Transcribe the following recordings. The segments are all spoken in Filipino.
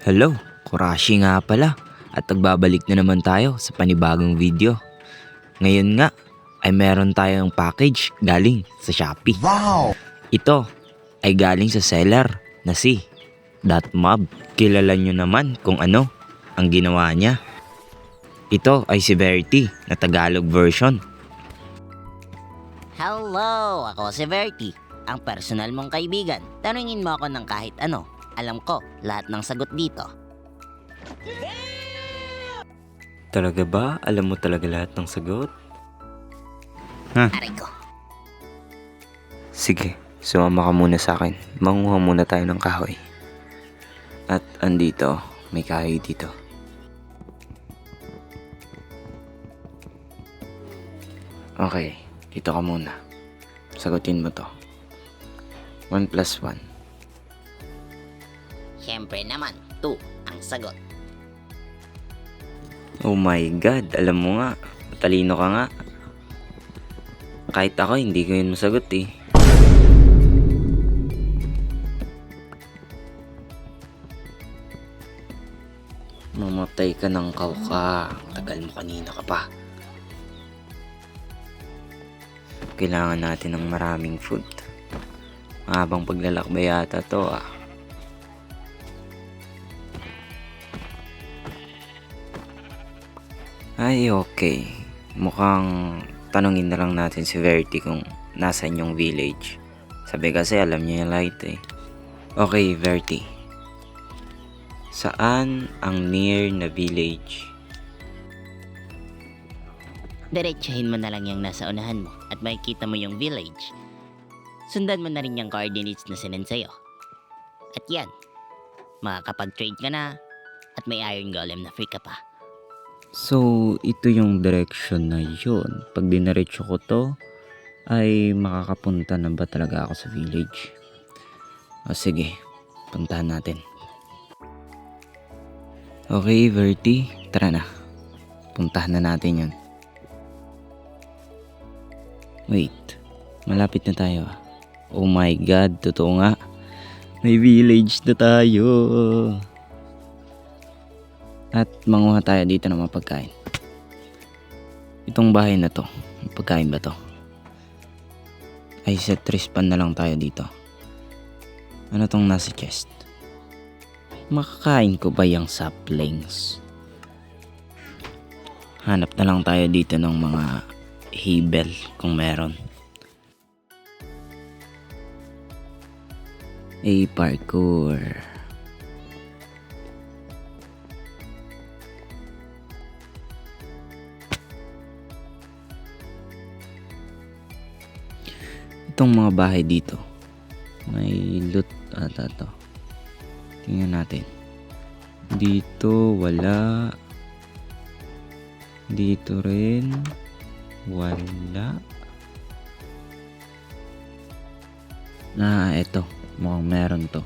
Hello, Kurashi nga pala at nagbabalik na naman tayo sa panibagong video. Ngayon nga ay meron tayong package galing sa Shopee. Wow! Ito ay galing sa seller na si Datmob. Kilala nyo naman kung ano ang ginawa niya. Ito ay si Verity na Tagalog version. Hello! Ako si Verty, ang personal mong kaibigan. Tanungin mo ako ng kahit ano. Alam ko lahat ng sagot dito. Talaga ba? Alam mo talaga lahat ng sagot? Aray ko. Sige, sumama ka muna sa akin. Manguha muna tayo ng kahoy. At andito, may kahoy dito. Okay, dito ka muna. Sagutin mo to. 1 plus 1. Siyempre naman, 2 ang sagot. Oh my God, alam mo nga. Matalino ka nga. Kahit ako, hindi ko yun masagot eh. Mamatay ka ng kauka. Tagal mo kanina ka pa. Kailangan natin ng maraming food. Mahabang paglalakbay yata to ah. Ay okay. Mukhang tanungin na lang natin si Verity kung nasaan yung village. Sabi kasi alam niya yung light eh. Okay Verity. Saan ang near na village? Diretsahin mo na lang yung nasa unahan mo at makikita mo yung village. Sundan mo na rin yung coordinates na sinend sa'yo. At yan, makakapag-trade ka na at may iron golem na free ka pa. So, ito yung direction na yun. Pag dinaretso ko to, ay makakapunta na ba talaga ako sa village? O sige, puntahan natin. Okay, Verty, tara na. Puntahan na natin yun. Wait, malapit na tayo ah. Oh my God, totoo nga. May village na tayo. At manguha tayo dito ng mga pagkain. Itong bahay na to, pagkain ba to? Ay, sa trispan na lang tayo dito. Ano tong nasa chest? Makakain ko ba yung saplings? Hanap na lang tayo dito ng mga hebel kung meron. Parkour. Itong mga bahay dito, may loot ata to. Tingnan natin. Dito wala. Dito rin wala. Eto, mukhang meron to.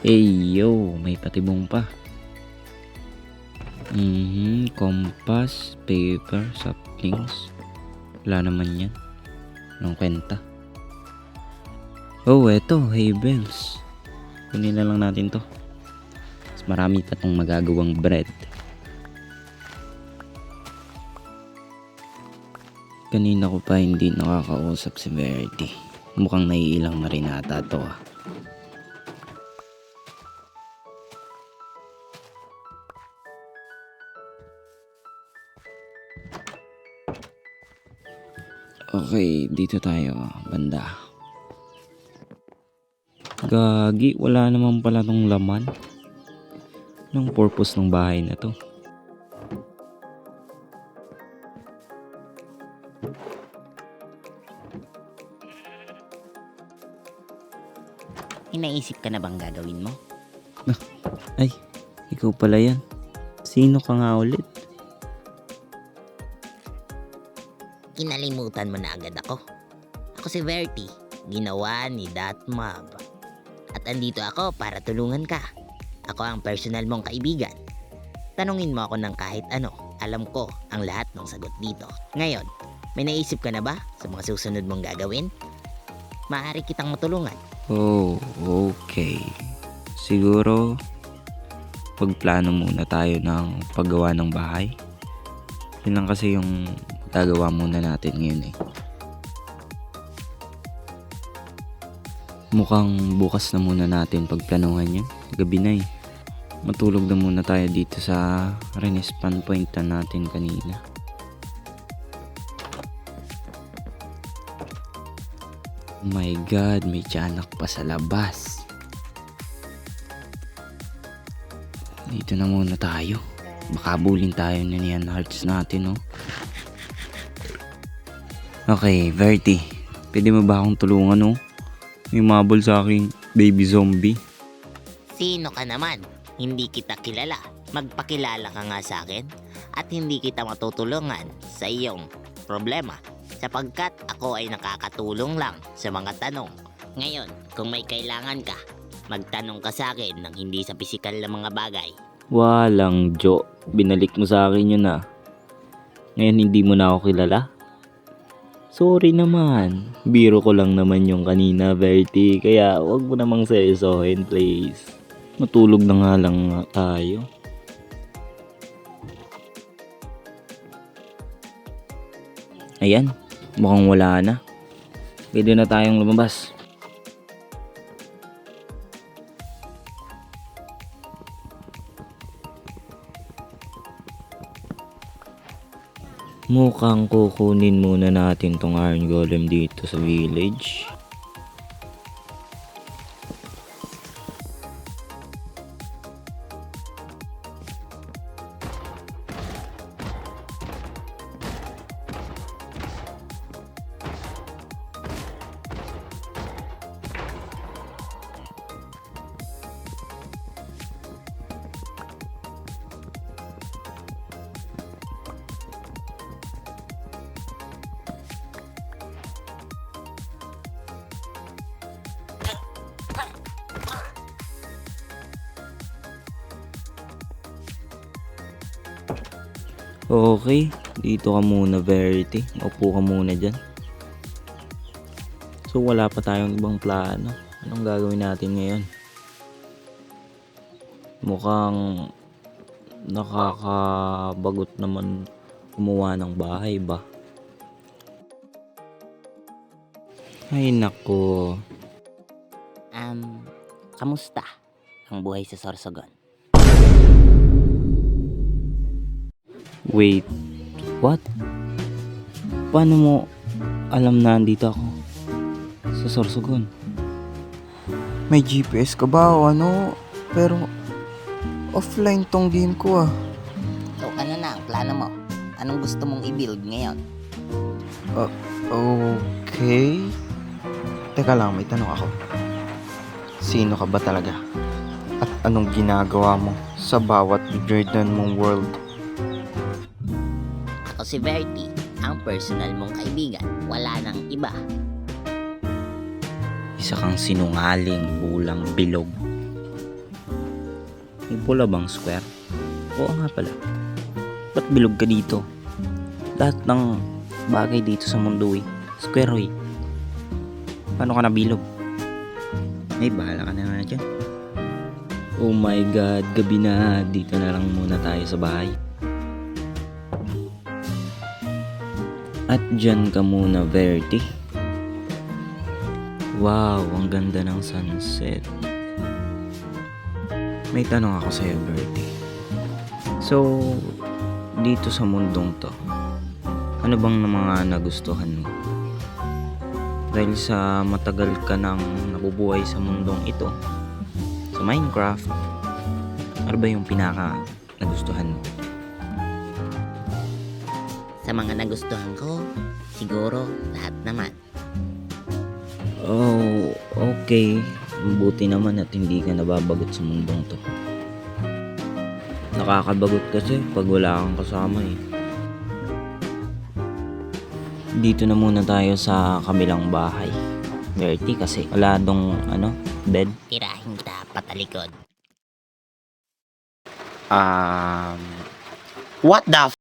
Yo, may patibong pa. Compass, paper, saplings. Wala naman yan. Anong kwenta? Oh, eto, havens. Kunin na lang natin to. Mas marami pa tong magagawang bread. Kanina ko pa hindi nakakausap si Verity. Mukhang naiilang na rin ata to ah. Okay, dito tayo, banda. Gagi, wala naman pala tong laman. Anong purpose ng bahay na to? Inaisip ka na bang gagawin mo? Ay, ikaw pala yan. Sino ka nga ulit? Kinalimutan mo na agad ako. Ako si Verty, ginawa ni Datmob. At andito ako para tulungan ka. Ako ang personal mong kaibigan. Tanungin mo ako ng kahit ano. Alam ko ang lahat ng sagot dito. Ngayon, may naisip ka na ba sa mga susunod mong gagawin? Maaari kitang matulungan. Oh, okay. Siguro pagplano muna tayo ng paggawa ng bahay. Yun lang kasi yung gagawa muna natin ngayon eh. Mukhang bukas na muna natin pagplanuhan yun. Gabi na eh. Matulog na muna tayo dito sa Renespan Point na natin kanina. Oh my God, may tiyanak pa sa labas. Dito na muna tayo. Makabulin tayo na niyan hearts natin, no? Okay, Verty. Pwede mo ba akong tulungan, no? May mabol sa aking baby zombie. Sino ka naman? Hindi kita kilala. Magpakilala ka nga sa akin at hindi kita matutulungan sa iyong problema sapagkat ako ay nakakatulong lang sa mga tanong. Ngayon, kung may kailangan ka, magtanong ka sa akin ng hindi sa pisikal na mga bagay. Walang Jo. Binalik mo sa akin yun ah. Ngayon hindi mo na ako kilala? Sorry naman. Biro ko lang naman yung kanina, Verty. Kaya wag mo namang seryosohin, please. Matulog na nga lang tayo. Ayan. Mukhang wala na. Pwede na tayong lumabas. Mukhang kukunin muna natin tong Iron Golem dito sa village. Okay, dito ka muna, Verity. Upo ka muna dyan. So wala pa tayong ibang plano. Anong gagawin natin ngayon? Mukhang nakakabagot naman gumawa ng bahay ba? Ay nako. Kamusta ang buhay sa Sorsogon? Wait, what? Paano mo alam na andito ako? Sa Sorsogon? May GPS ka ba o ano? Pero offline tong game ko ah. So ano na ang plano mo? Anong gusto mong i-build ngayon? Okay. Teka lang, may tanong ako. Sino ka ba talaga? At anong ginagawa mo sa bawat Jordan mong world? Ako si Verty, ang personal mong kaibigan. Wala nang iba. Isa kang sinungaling, bulang bilog. May pula bang square? Oo nga pala. Ba't bilog ka dito? Lahat ng bagay dito sa mundo square eh. Paano ka nabilog? Ay, bahala ka na nga dyan. Oh my God, gabi na. Dito na lang muna tayo sa bahay. At dyan ka muna, Verty. Wow, ang ganda ng sunset. May tanong ako sa'yo, Verty. So, dito sa mundong to, ano bang mga nagustuhan mo? Dahil sa matagal ka nang nabubuhay sa mundong ito, sa Minecraft, ano ba yung pinaka nagustuhan mo? Sa mga nagustuhan ko, siguro lahat naman. Oh, okay. Buti naman at hindi ka nababagot sa mundong to. Nakakabagot kasi pag wala kang kasama eh. Dito na muna tayo sa kabilang bahay. Verty kasi wala dong bed. Tirahin kita patalikod. What the